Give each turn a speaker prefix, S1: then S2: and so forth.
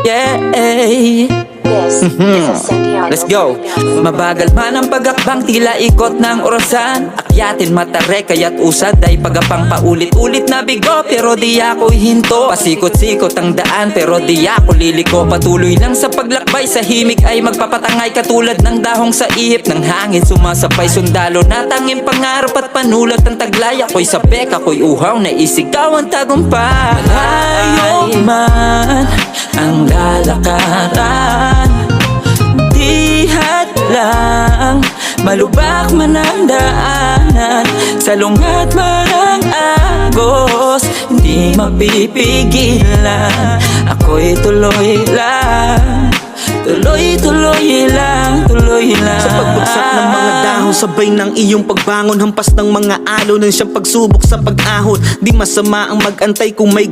S1: Yeah. Let's go. Mabagal man ang pagakbang, tila ikot ng orasan. Akyatin matare, kaya't usad ay pagapang paulit-ulit na bigo. Pero di ako hinto, pasikot-sikot ang daan, pero di ako liliko. Patuloy lang sa paglakbay, sa himig ay magpapatangay. Katulad ng dahong sa ihip ng hangin, sumasapay sundalo na tanging pangarap at panulat ang taglay. Ako'y sabek, ako'y uhaw, naisigaw ang tagumpay. Malayo man ang lalakaran, di hadlang, malubak man ang daanan. Salungat man ang agos, hindi mapipigilan. Ako'y tuloy lang, tuloy lang.
S2: Sa pagbagsak ng mga dahon, sabay ng iyong pagbangon, hampas ng mga alon ng siyang pagsubok sa pag-ahon. Di masama ang mag-antay kung may